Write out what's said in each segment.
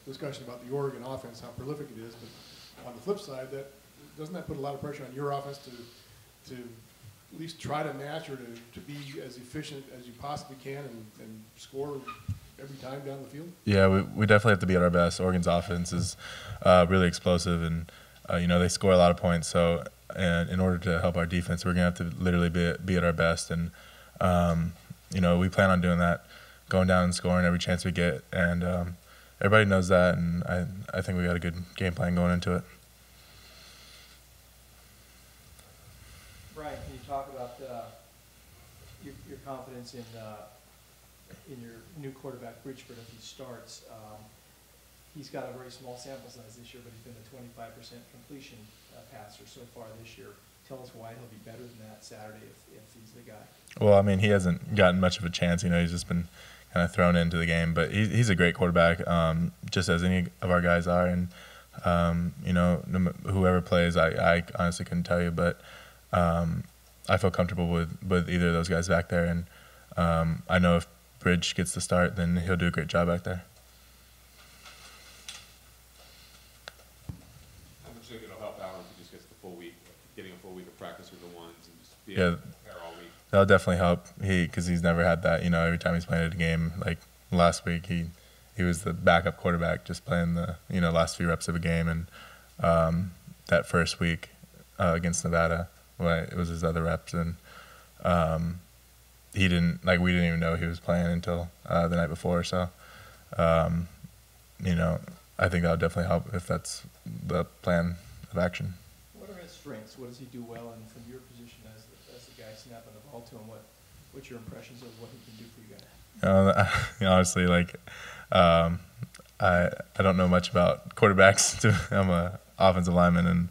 discussion about the Oregon offense, how prolific it is, but on the flip side, doesn't that put a lot of pressure on your offense to at least try to match or to be as efficient as you possibly can and score every time down the field? Yeah, we definitely have to be at our best. Oregon's offense is really explosive, and they score a lot of points. So, in order to help our defense, we're gonna have to literally be at our best. And we plan on doing that, going down and scoring every chance we get. And everybody knows that, and I think we got a good game plan going into it. Brian, can you talk about your confidence in your new quarterback, Bridgeford, if he starts? He's got a very small sample size this year, but he's been a 25% completion passer so far this year. Tell us why he'll be better than that Saturday if he's the guy. Well, I mean, he hasn't gotten much of a chance. He's just been kind of thrown into the game. But he's a great quarterback, just as any of our guys are. And, whoever plays, I honestly couldn't tell you. But I feel comfortable with either of those guys back there. And I know if Bridge gets the start, then he'll do a great job back there. How much do you think it'll help out if he just gets the full week, getting a full week of practice with the ones and just being there all week? That'll definitely help. Because he's never had that. Every time he's playing at a game, like last week, he was the backup quarterback, just playing the last few reps of a game. And that first week against Nevada, it was his other reps, and we didn't even know he was playing until the night before. So, I think that would definitely help if that's the plan of action. What are his strengths? What does he do well? And from your position as the guy snapping the ball to him, what's your impressions of what he can do for you guys? Honestly, I don't know much about quarterbacks. I'm a offensive lineman, and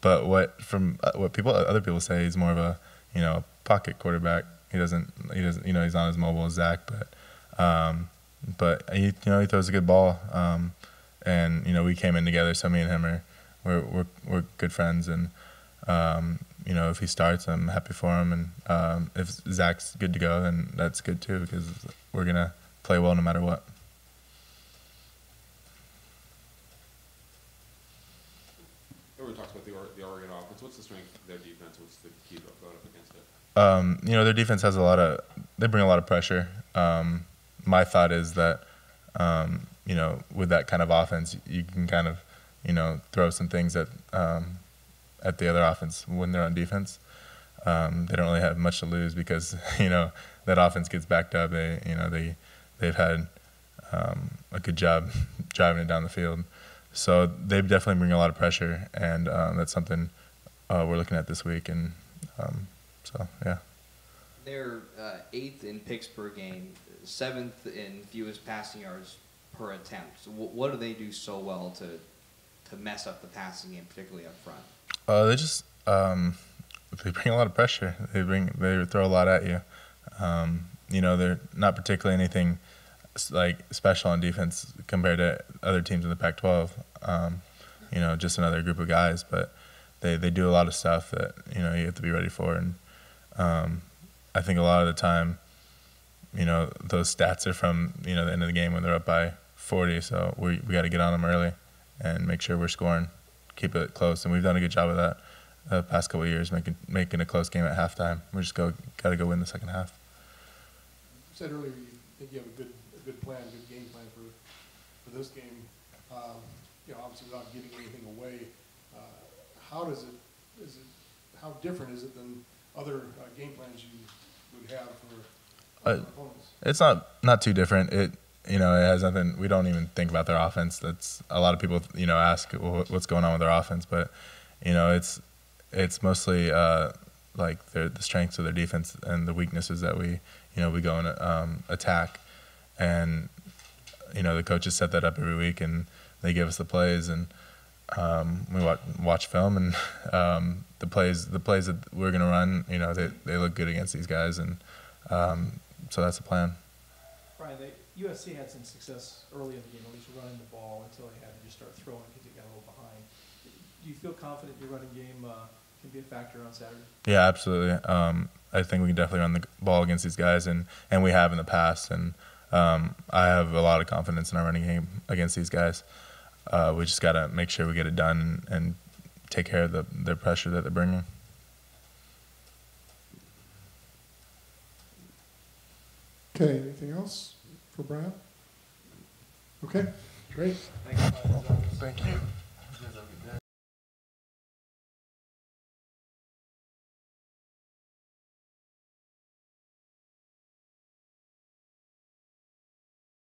but what other people say, he's more of a pocket quarterback. He doesn't he's not as mobile as Zach, but he throws a good ball. And we came in together, so me and him we're good friends, and if he starts, I'm happy for him, and if Zach's good to go, then that's good too, because we're gonna play well no matter what. Everyone talks about the Oregon offense. What's the strength of their defense? What's the key to going up against it? Their defense has they bring a lot of pressure. My thought is that, with that kind of offense, you can kind of, throw some things at the other offense when they're on defense. They don't really have much to lose because, that offense gets backed up. They've had a good job driving it down the field. So they definitely bring a lot of pressure, and that's something we're looking at this week. And yeah. They're 8th in Pittsburgh game, 7th in fewest passing yards per attempt. So what do they do so well to mess up the passing game, particularly up front? They just they bring a lot of pressure. They throw a lot at you. They're not particularly anything special on defense compared to other teams in the Pac-12. Just another group of guys, but they do a lot of stuff that you have to be ready for. And I think a lot of the time, those stats are from the end of the game when they're up by 40. So we got to get on them early and make sure we're scoring, keep it close, and we've done a good job of that the past couple of years, making a close game at halftime. We just got to go win the second half. You said earlier you think you have a good plan, a good game plan for this game. Obviously without giving anything away, how different is it than other game plans you would have for opponents? It's not too different. It has nothing. We don't even think about their offense. That's a lot of people ask what's going on with their offense, but it's mostly the strengths of their defense and the weaknesses that we go and attack. And the coaches set that up every week, and they give us the plays, and we watch film, and the plays that we're gonna run, they look good against these guys, and so that's the plan. Brian, USC had some success early in the game, at least running the ball, until they had to just start throwing because they got a little behind. Do you feel confident your running game can be a factor on Saturday? Yeah, absolutely. I think we can definitely run the ball against these guys, and we have in the past, and I have a lot of confidence in our running game against these guys. We just got to make sure we get it done and take care of the pressure that they're bringing. Okay, anything else for Brian? Okay, great. Thank you. Thank you.